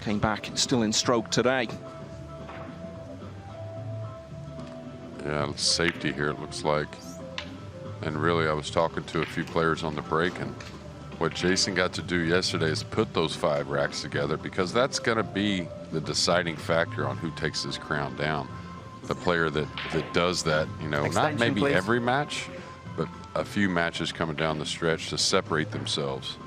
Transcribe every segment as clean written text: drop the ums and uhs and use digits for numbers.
came back still in stroke today. Yeah, safety here, it looks like. And really, I was talking to a few players on the break, and what Jayson got to do yesterday is put those 5 racks together, because that's going to be the deciding factor on who takes this crown down. The player that does that, you know, not maybe please. every match, but a few matches coming down the stretch to separate themselves.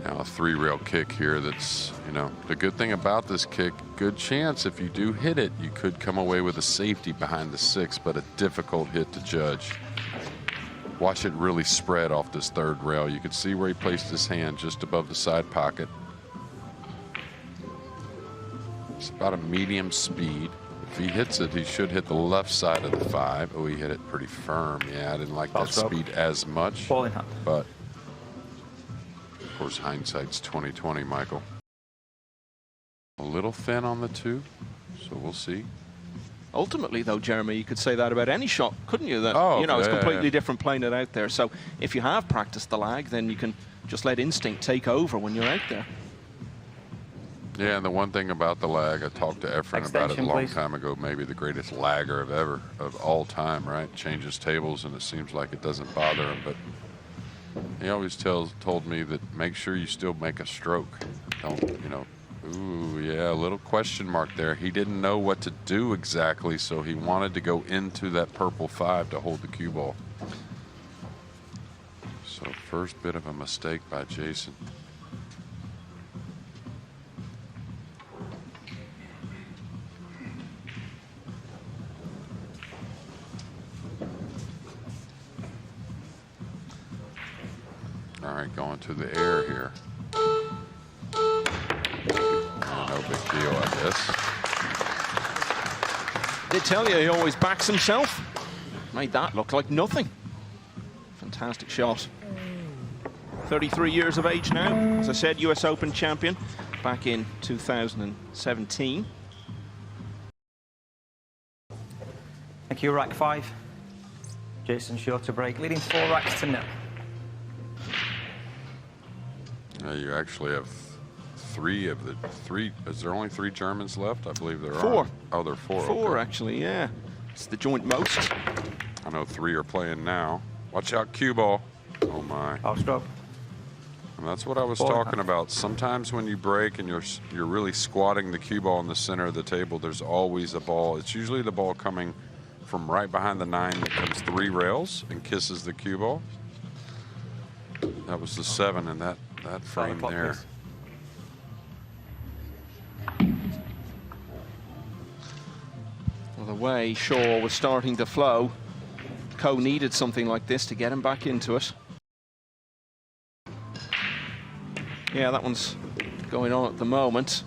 Now a 3-rail kick here that's, you know, the good thing about this kick, good chance if you do hit it, you could come away with a safety behind the 6, but a difficult hit to judge. Watch it really spread off this 3rd rail. You could see where he placed his hand just above the side pocket. It's about a medium speed. If he hits it, he should hit the left side of the 5. Oh, he hit it pretty firm. Yeah, I didn't like that speed as much. Ball in hand. But of course, hindsight's 20/20, Michael. A little thin on the 2, so we'll see. Ultimately, though, Jeremy, you could say that about any shot, couldn't you? That, oh, you know, yeah, it's completely yeah. different playing it out there. So if you have practiced the lag, then you can just let instinct take over when you're out there. Yeah, and the one thing about the lag, I talked to Efren about it a long please. time ago, maybe the greatest lagger of all time, right? Changes tables, and it seems like it doesn't bother him, but he always told me that make sure you still make a stroke. Don't, you know, ooh, yeah, a little question mark there. He didn't know what to do exactly, so he wanted to go into that purple 5 to hold the cue ball. So first bit of a mistake by Jayson. All right, going to the air here. No big deal, I guess. Did tell you he always backs himself. Made that look like nothing. Fantastic shot. 33 years of age now. As I said, US Open champion back in 2017. Thank you, rack 5. Jayson Shaw to break, leading 4 racks to 0. You actually have 3 of the 3. Is there only 3 Germans left? I believe there are. 4. Oh, there are 4. 4, okay. actually, yeah. It's the joint most. I know 3 are playing now. Watch out, cue ball. Oh my. Off stroke. And that's what I was 4 talking about. Sometimes when you break and you're really squatting the cue ball in the center of the table, there's always a ball. It's usually the ball coming from right behind the 9 that comes 3 rails and kisses the cue ball. That was the 7 in that frame there. Well, the way Shaw was starting to flow, Ko needed something like this to get him back into it. Yeah, that one's going on at the moment.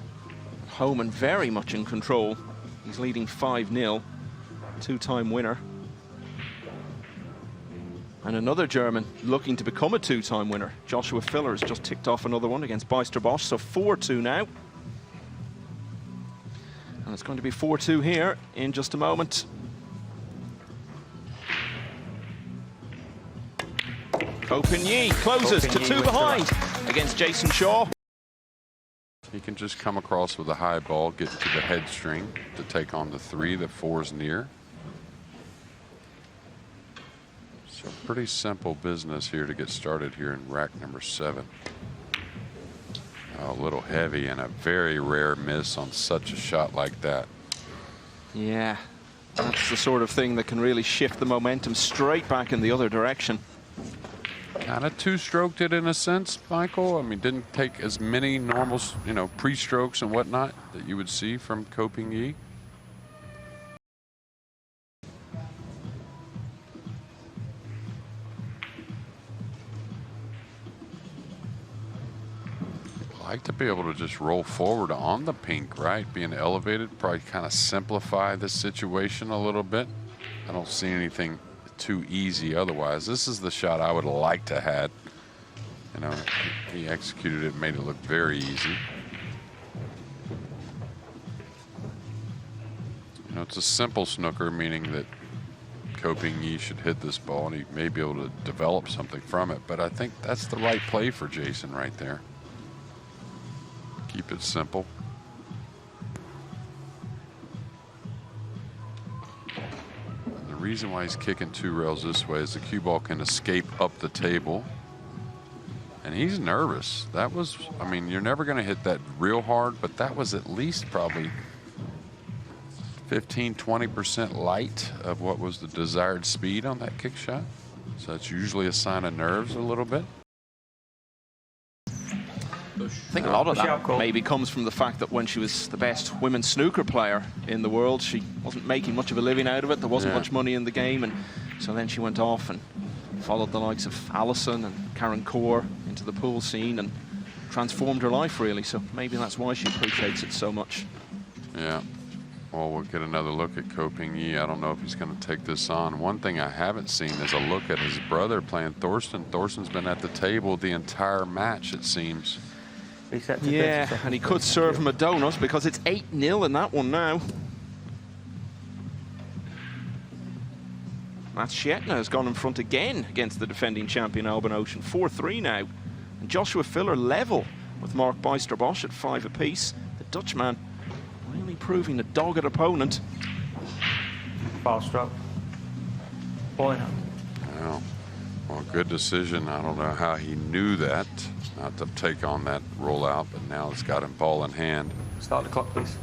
Homan very much in control. He's leading 5-0, 2-time winner. And another German looking to become a 2-time winner. Joshua Filler has just ticked off another one against Beisterbosch, so 4-2 now. And it's going to be 4-2 here in just a moment. Ko Pin-Yi closes to 2 behind against Jayson Shaw. He can just come across with a high ball, get to the head string to take on the 3. The 4's near. So pretty simple business here to get started here in rack number 7. A little heavy and a very rare miss on such a shot like that. Yeah, that's the sort of thing that can really shift the momentum straight back in the other direction. Kind of 2-stroked it in a sense, Michael. I mean, didn't take as many normal, you know, pre-strokes and whatnot that you would see from Ko Pin-Yi. I like to be able to just roll forward on the pink, right? Being elevated, probably kind of simplify the situation a little bit. I don't see anything too easy otherwise. This is the shot I would like to have. You know, he executed it, made it look very easy. You know, it's a simple snooker, meaning that Ko Pin-Yi should hit this ball and he may be able to develop something from it. But I think that's the right play for Jayson right there. Keep it simple. And the reason why he's kicking 2 rails this way is the cue ball can escape up the table. And he's nervous. That was, I mean, you're never going to hit that real hard, but that was at least probably 15–20% light of what was the desired speed on that kick shot. So that's usually a sign of nerves a little bit. I think a lot of that maybe comes from the fact that when she was the best women's snooker player in the world, she wasn't making much of a living out of it. There wasn't much money in the game, and so then she went off and followed the likes of Allison and Karen Kaur into the pool scene and transformed her life, really. So maybe that's why she appreciates it so much. Yeah. Well, we'll get another look at Ko Ping-yi. I don't know if he's going to take this on. One thing I haven't seen is a look at his brother playing Thorsten. Thorsten's been at the table the entire match, it seems. Yeah, and he could serve him a donut because it's 8-0 in that one now. Matt Shetner has gone in front again against the defending champion Alban Ocean. 4-3 now. And Joshua Filler level with Mark Bijsterbosch at 5 apiece. The Dutchman really proving a dogged opponent. Ball stroke. Ball in hand. Well, good decision. I don't know how he knew that, not to take on that rollout, but now it's got him ball in hand. Start the clock, please.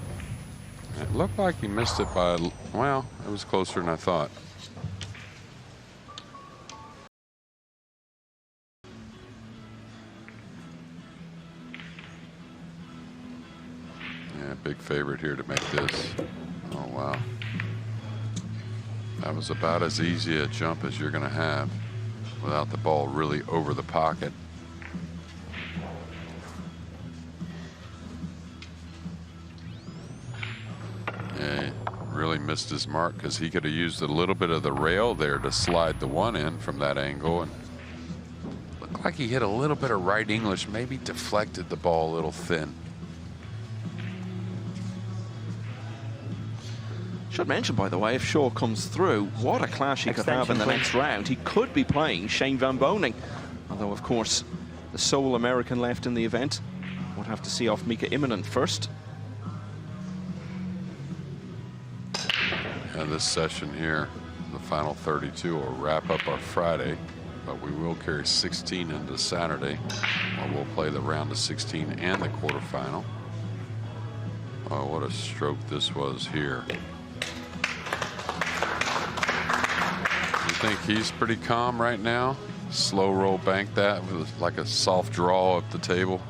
And it looked like he missed it by, well, it was closer than I thought. Yeah, big favorite here to make this. Oh, wow. That was about as easy a jump as you're going to have without the ball really over the pocket. Yeah, he really missed his mark because he could have used a little bit of the rail there to slide the one in from that angle. And looked like he hit a little bit of right English, maybe deflected the ball a little thin. Should mention, by the way, if Shaw comes through, what a clash he could have in the next round. He could be playing Shane Van Boening. Although, of course, the sole American left in the event would have to see off Mika Immonen first. Yeah, this session here, the final 32, will wrap up our Friday, but we will carry 16 into Saturday. We'll play the round of 16 and the quarterfinal. Oh, what a stroke this was here. I think he's pretty calm right now. Slow roll bank that with like a soft draw up the table.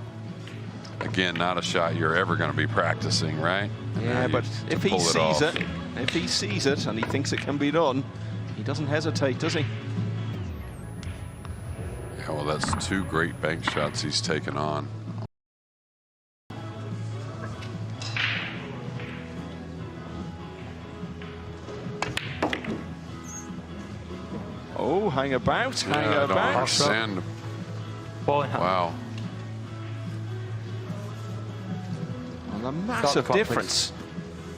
Again, not a shot you're ever going to be practicing, right? Yeah, but if he sees it, and he thinks it can be done, he doesn't hesitate, does he? Yeah, well, that's 2 great bank shots he's taken on. Oh, hang about, hang about. Sand. Ball in hand. Wow. And a massive difference.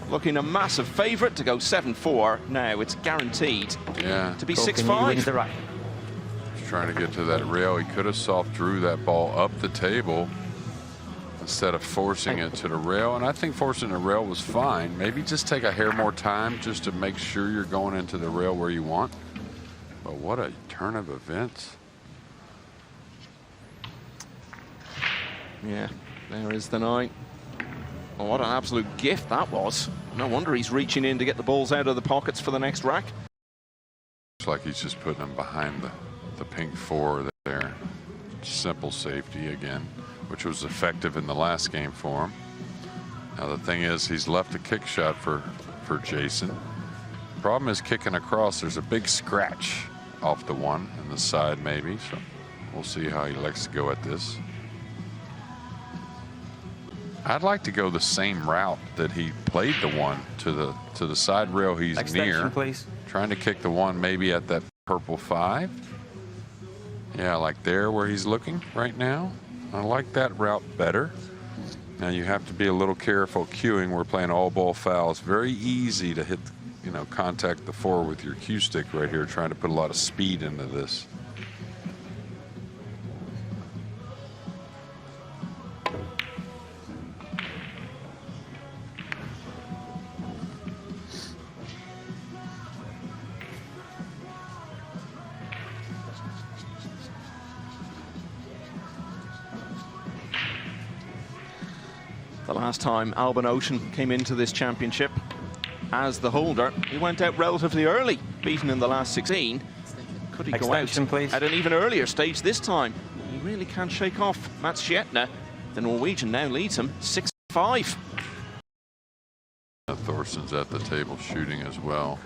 Looking a massive favourite to go 7-4. Now it's guaranteed to be 6-5. He's right. He's trying to get to that rail. He could have soft drew that ball up the table instead of forcing it to the rail. And I think forcing the rail was fine. Maybe just take a hair more time just to make sure you're going into the rail where you want. But what a turn of events. Yeah, there is the 9. Oh, what an absolute gift that was. No wonder he's reaching in to get the balls out of the pockets for the next rack. Looks like he's just putting them behind the pink 4 there. Simple safety again, which was effective in the last game for him. Now the thing is, he's left a kick shot for Jayson. Problem is kicking across, there's a big scratch off the one and the side maybe, so we'll see how he likes to go at this. I'd like to go the same route that he played the one to the side rail he's near. Please. Trying to kick the one maybe at that purple 5. Yeah, like there where he's looking right now. I like that route better. Now you have to be a little careful cueing. We're playing all ball fouls. Very easy to hit, you know, contact the 4 with your cue stick right here, trying to put a lot of speed into this. The last time Albin Ocean came into this championship as the holder, he went out relatively early, beaten in the last 16. Could he go out please. At an even earlier stage this time? He really can't shake off Mats Sjetner. The Norwegian now leads him 6-5. Thorsten's at the table shooting as well.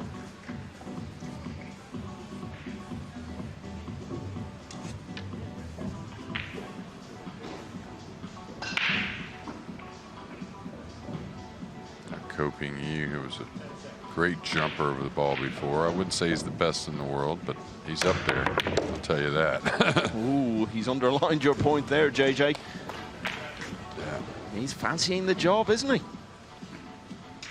Ko Ping-yi, who was a great jumper over the ball before. I wouldn't say he's the best in the world, but he's up there, I'll tell you that. Ooh, he's underlined your point there, JJ. Yeah. He's fancying the job, isn't he?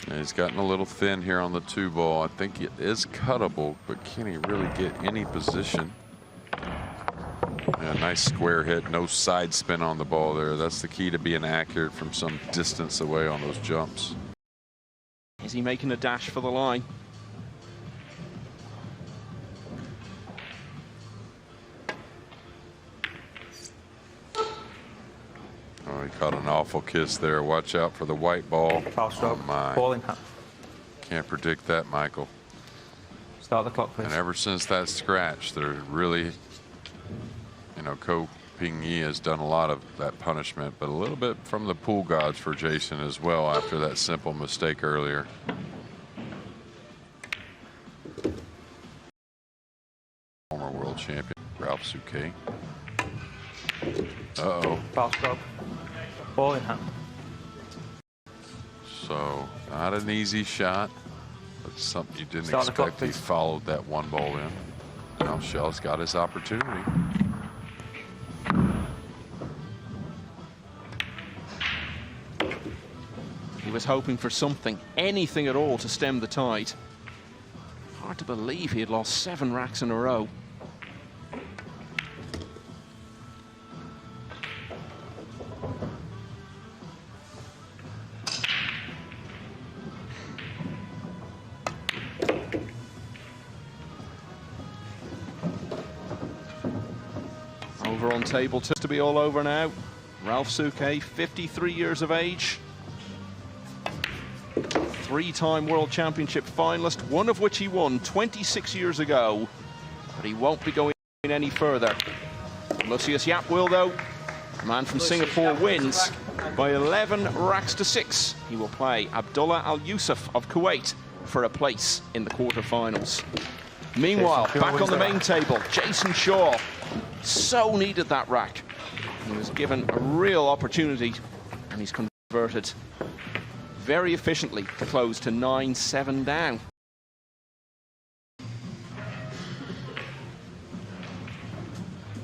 And he's gotten a little thin here on the 2-ball. I think it is cuttable, but can he really get any position? Yeah, nice square hit, no side spin on the ball there. That's the key to being accurate from some distance away on those jumps. Is he making a dash for the line? Oh, he caught an awful kiss there. Watch out for the white ball. Foul stroke. Oh my. Ball in hand. Can't predict that, Michael. Start the clock, please. And ever since that scratch, they're really, you know, Ko Ping-yi has done a lot of that punishment, but a little bit from the pool gods for Jayson as well after that simple mistake earlier. Former world champion Ralph Souquet. Uh-oh. Foul stroke. Ball in hand. So not an easy shot, but something you didn't Start the clock, expect. He please. followed that 1 ball in. Now Shell's got his opportunity. He was hoping for something, anything at all, to stem the tide. Hard to believe he had lost 7 racks in a row. Over on table 2 to be all over now. Ralph Souquet, 53 years of age. 3-time World Championship finalist, one of which he won 26 years ago. But he won't be going any further. Lucius Yap will, though. The man from Singapore wins by 11 racks to 6. He will play Abdullah Al Yusuf of Kuwait for a place in the quarterfinals. Meanwhile, back on the main table, Jayson Shaw so needed that rack. He was given a real opportunity, and he's converted very efficiently to close to 9-7 down.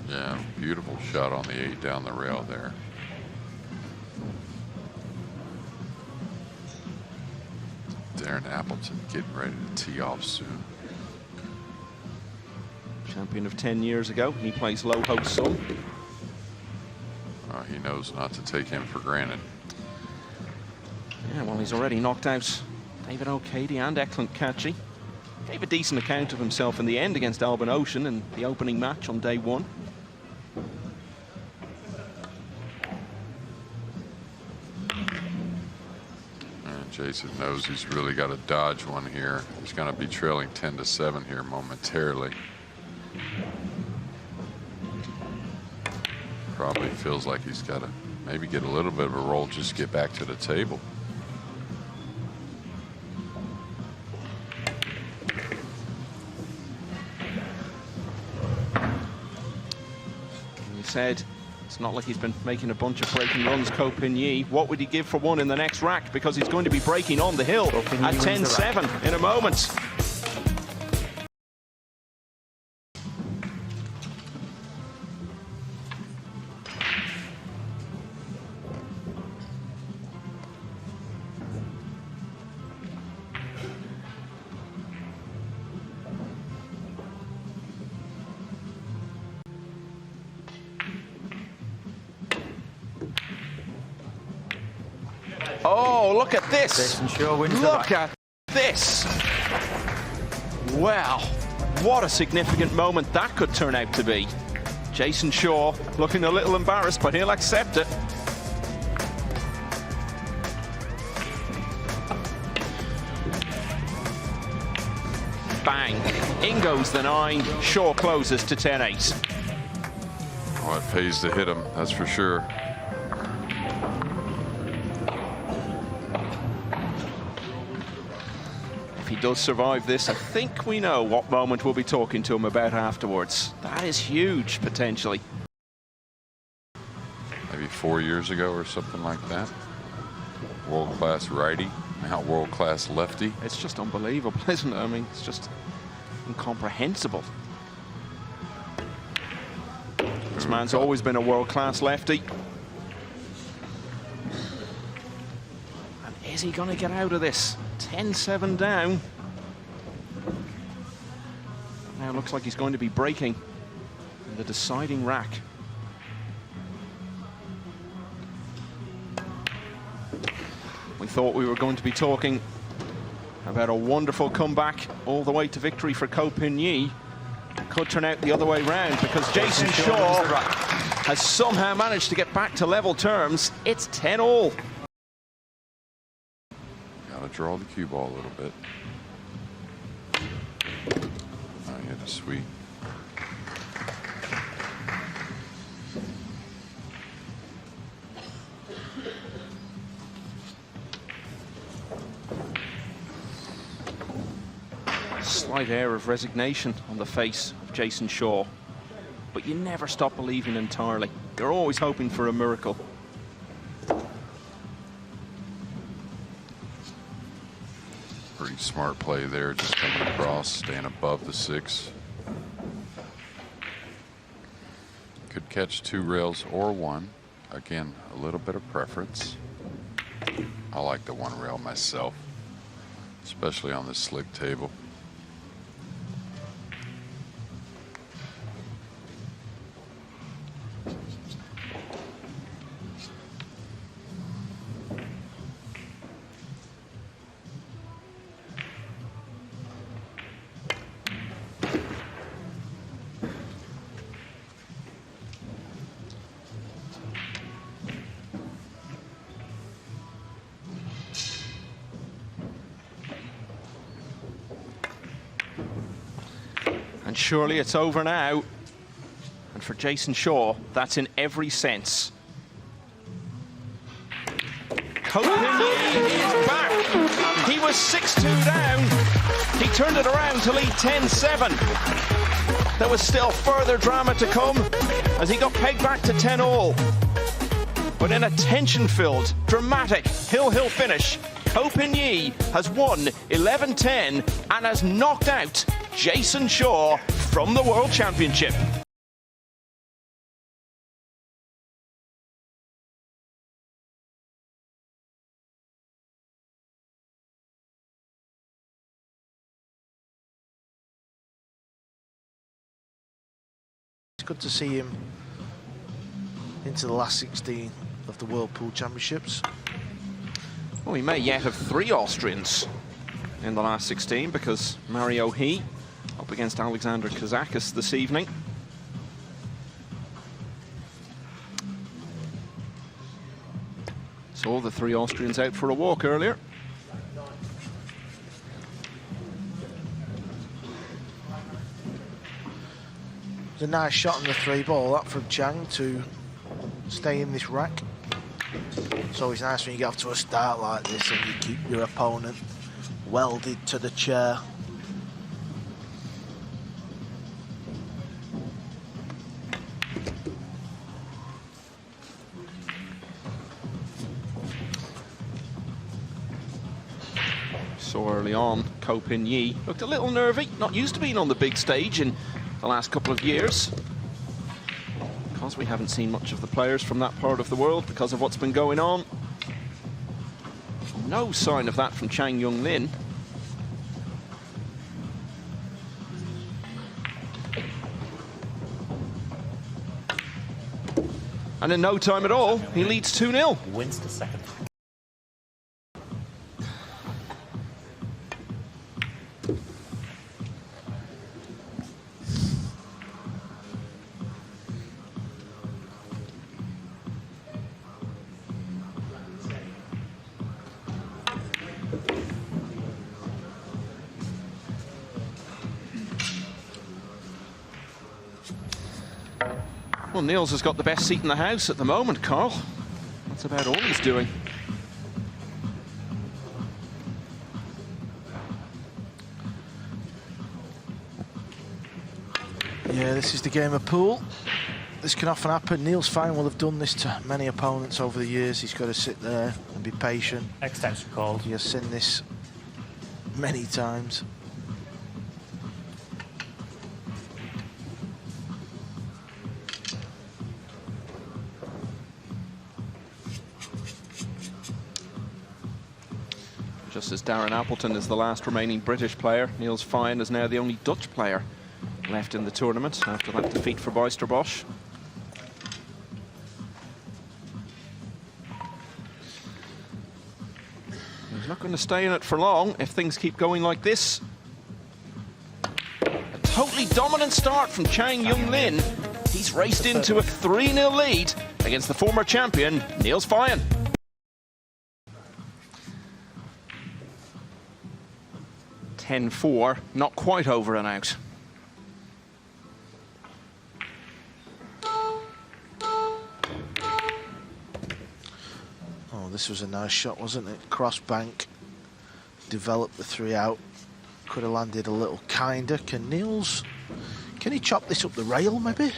Yeah, beautiful shot on the 8 down the rail there. Darren Appleton getting ready to tee off soon. Champion of 10 years ago, he plays low host some. He knows not to take him for granted. Yeah, well, he's already knocked out David O'Cady and Eklund Kachi. Gave a decent account of himself in the end against Albin Ocean in the opening match on day 1. And Jayson knows he's really got to dodge one here. He's going to be trailing 10-7 here momentarily. Probably feels like he's got to maybe get a little bit of a roll, just get back to the table. He said it's not like he's been making a bunch of breaking runs, Ko Ping-yi. What would he give for one in the next rack? Because he's going to be breaking on the hill at 10-7 in a moment. Oh, look at this. Jayson Shaw wins the Look rack. at this. Wow, what a significant moment that could turn out to be. Jayson Shaw looking a little embarrassed, but he'll accept it. bang. In goes the 9. Shaw closes to 10-8. Well, it pays to hit him, that's for sure. If he does survive this, I think we know what moment we'll be talking to him about afterwards. That is huge, potentially. Maybe 4 years ago or something like that. World-class righty, now world-class lefty. It's just unbelievable, isn't it? I mean, it's just incomprehensible. This man's always been a world-class lefty. And is he going to get out of this? 10-7 down. Now it looks like he's going to be breaking in the deciding rack. We thought we were going to be talking about a wonderful comeback all the way to victory for Ko Pin-Yi. Could turn out the other way round because Jayson Shaw has somehow managed to get back to level terms. It's 10-all. Gotta draw the cue ball a little bit. Oh, yeah, that's sweet. Slight air of resignation on the face of Jayson Shaw. But you never stop believing entirely. You're always hoping for a miracle. Pretty smart play there, just coming across, staying above the 6. Could catch 2 rails or 1. Again, a little bit of preference. I like the 1 rail myself, especially on this slick table. And surely it's over now. And for Jayson Shaw, that's in every sense. Ko Pin-Yi is back. He was 6-2 down. He turned it around to lead 10-7. There was still further drama to come as he got pegged back to 10-all. But in a tension-filled, dramatic hill-hill finish, Ko Pin-Yi has won 11-10 and has knocked out Jayson Shaw from the World Championship. It's good to see him into the last 16 of the World Pool Championships. Well, we may yet have 3 Austrians in the last 16 because Mario He up against Alexander Kazakis this evening. Saw the 3 Austrians out for a walk earlier. It's a nice shot on the 3 ball, that from Chang to stay in this rack. It's always nice when you get off to a start like this and you keep your opponent welded to the chair. So early on, Ko Pin-Yi looked a little nervy, not used to being on the big stage in the last couple of years. Because we haven't seen much of the players from that part of the world because of what's been going on. No sign of that from Chang Jung-Lin. And in no time at all, he leads 2-0. Wins the second. Well, Niels has got the best seat in the house at the moment, Carl. That's about all he's doing. Yeah, this is the game of pool. This can often happen. Niels Feijen will have done this to many opponents over the years. He's got to sit there and be patient. Extension called. He has seen this many times. Just as Darren Appleton is the last remaining British player, Niels Feijen is now the only Dutch player left in the tournament after that defeat for Boisterbosch. He's not going to stay in it for long if things keep going like this. A totally dominant start from Chang Jung-Lin. He's raced into a 3-0 lead against the former champion, Niels Feijen. (10-4), not quite over and out. Oh, this was a nice shot, wasn't it? Cross bank, developed the 3 out. Could have landed a little kinder. Can Niels, can he chop this up the rail maybe?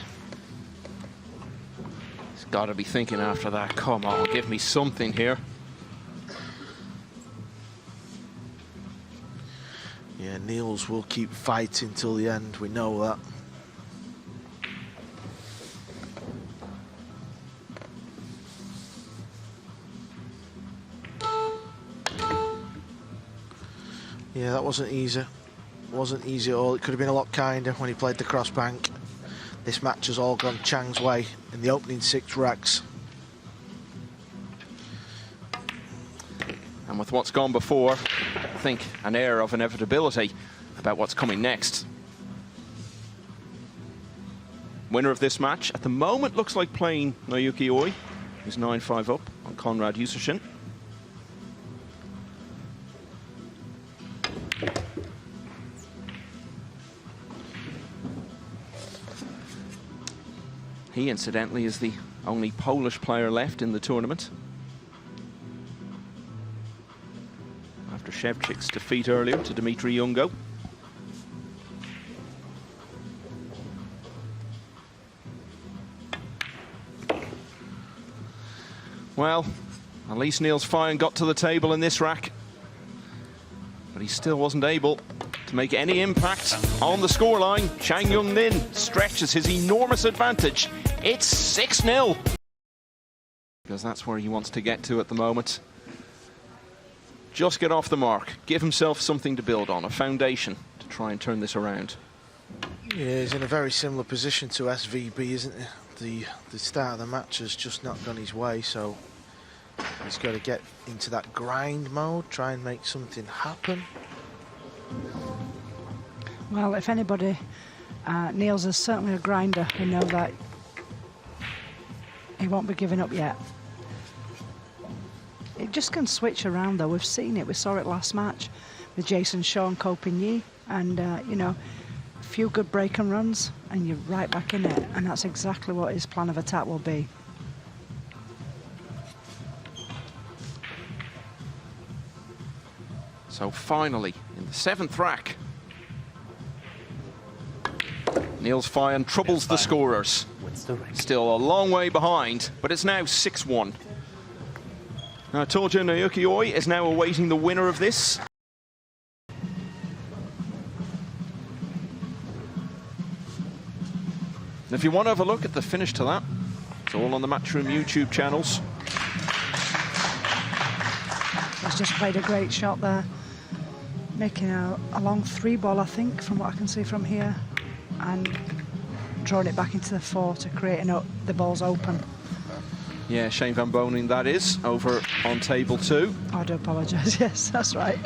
He's got to be thinking after that, come on, give me something here. Yeah, Niels will keep fighting till the end, we know that. Yeah, that wasn't easy. Wasn't easy at all. It could have been a lot kinder when he played the cross bank. This match has all gone Chang's way in the opening 6 racks. And with what's gone before, I think an air of inevitability about what's coming next. Winner of this match at the moment looks like playing Naoyuki Oi, who's 9-5 up on Konrad Yusushin. He, incidentally, is the only Polish player left in the tournament. After Shevchik's defeat earlier to Dmitry Yungo. Well, at least Niels Feijen got to the table in this rack. But he still wasn't able to make any impact on the scoreline. Chang Jung-Lin stretches his enormous advantage. It's 6-0. Because that's where he wants to get to at the moment. Just get off the mark. Give himself something to build on, a foundation to try and turn this around. Yeah, he's in a very similar position to SVB, isn't he? The start of the match has just not gone his way, so he's got to get into that grind mode, try and make something happen. Well, if anybody, Niels is certainly a grinder. We know that he won't be giving up yet. It just can switch around, though. We've seen it. We saw it last match with Jayson Shaw and Ko Pin-Yi. And, you know, a few good break and runs, and you're right back in it. And that's exactly what his plan of attack will be. So finally, in the 7th rack, Niels Feijen troubles the scorers. Still a long way behind, but it's now 6-1. Now, I told you Naoyuki Oi is now awaiting the winner of this. And if you want to have a look at the finish to that, it's all on the Matchroom YouTube channels. He's just played a great shot there. Making a long 3-ball, I think, from what I can see from here. And drawing it back into the 4 to create the balls open. Yeah, Shane Van Bonen, that is, over on table 2. Oh, I do apologise, yes, that's right.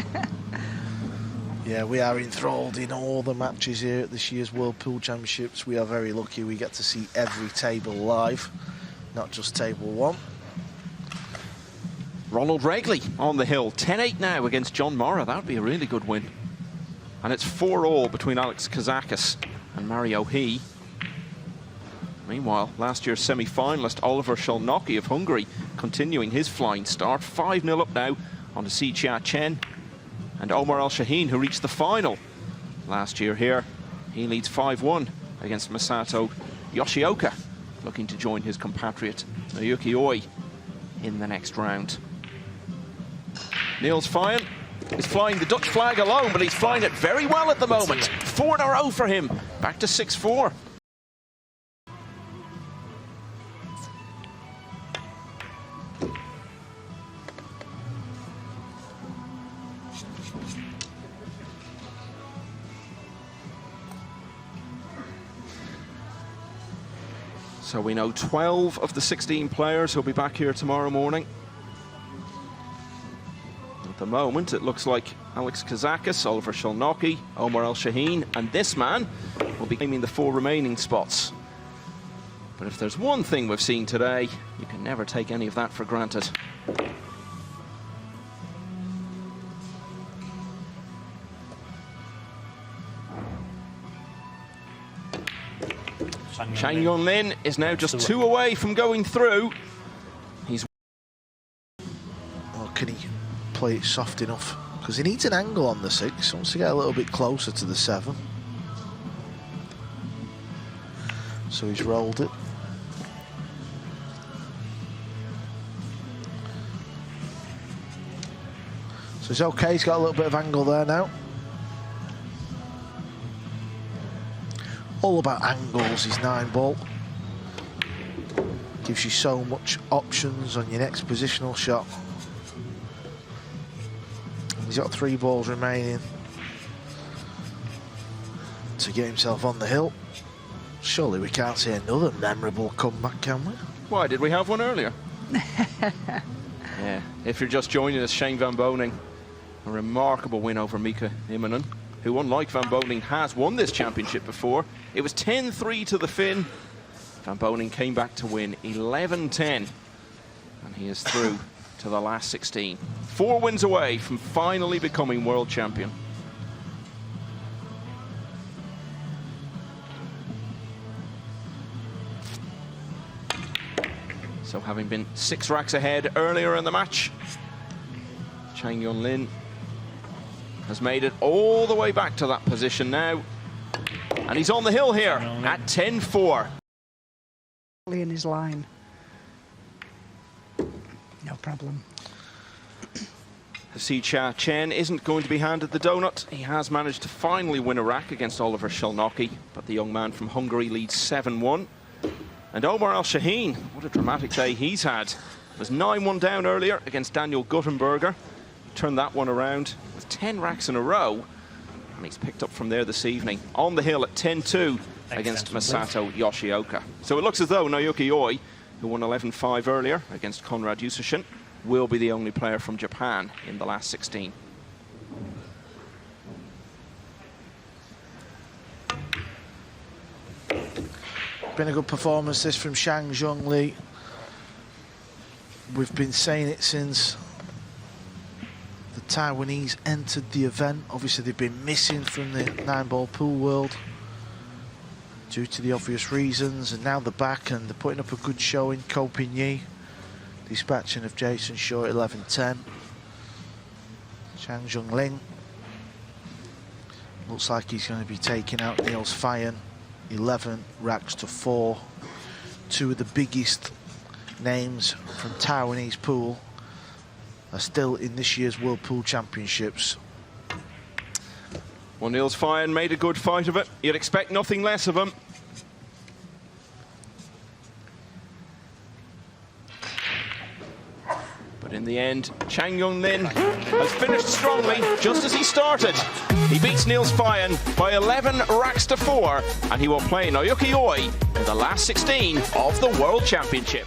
Yeah, we are enthralled in all the matches here at this year's World Pool Championships. We are very lucky we get to see every table live, not just table 1. Ronald Regley on the hill, 10-8 now against John Morra. That would be a really good win. And it's 4-all between Alex Kazakis and Mario He. Meanwhile, last year's semi-finalist Oliver Szolnoki of Hungary continuing his flying start. 5-0 up now on the Xia Chen. And Omar Al-Shaheen, who reached the final last year here. He leads 5-1 against Masato Yoshioka, looking to join his compatriot Naoki Oi in the next round. Niels Feijen is flying the Dutch flag alone, but he's flying it very well at the moment. 4 in a row for him, back to 6-4. So we know 12 of the 16 players who'll be back here tomorrow morning. At the moment, it looks like Alex Kazakis, Oliver Szolnoki, Omar Al-Shaheen, and this man will be claiming the 4 remaining spots. But if there's one thing we've seen today, you can never take any of that for granted. Jung-Lin is now just 2 away from going through. He's... Or can he play it soft enough? Because he needs an angle on the 6. He wants to get a little bit closer to the 7. So he's rolled it. So it's okay, he's got a little bit of angle there now. All about angles, his 9-ball. Gives you so much options on your next positional shot. He's got 3 balls remaining to get himself on the hill. Surely we can't see another memorable comeback, can we? Why, did we have one earlier? Yeah, if you're just joining us, Shane Van Boening, a remarkable win over Mika Immonen, who, unlike Van Boening, has won this championship before. It was 10-3 to the Finn. Van Boening came back to win 11-10, and he is through to the last 16. 4 wins away from finally becoming world champion. So having been 6 racks ahead earlier in the match, Jung-Lin has made it all the way back to that position now. And he's on the hill here at 10-4. In his line. No problem. Xia Chen isn't going to be handed the donut. He has managed to finally win a rack against Oliver Szolnoki, but the young man from Hungary leads 7-1. And Omar Al-Shaheen, what a dramatic day he's had. Was 9-1 down earlier against Daniel Guttenberger. Turned that one around with 10 racks in a row, and he's picked up from there this evening on the hill at 10-2 against Masato Yoshioka. So it looks as though Naoki Oi, who won 11-5 earlier against Konrad Yusushin, will be the only player from Japan in the last 16. Been a good performance this from Chang Jung-Lin. We've been saying it since the Taiwanese entered the event. Obviously they've been missing from the 9-ball pool world due to the obvious reasons, and now they're back and they're putting up a good showing. Ko Pin-yi dispatching of Jayson Shaw at 11-10. Chang Jung-Lin looks like he's going to be taking out Niels Feijen, 11 racks to 4. 2 of the biggest names from Taiwanese pool are still in this year's World Pool Championships. Well, Niels Feijen made a good fight of it. You'd expect nothing less of him. But in the end, Jung-Lin has finished strongly, just as he started. He beats Niels Feijen by 11 racks to 4, and he will play Naoki Oi in the last 16 of the World Championship.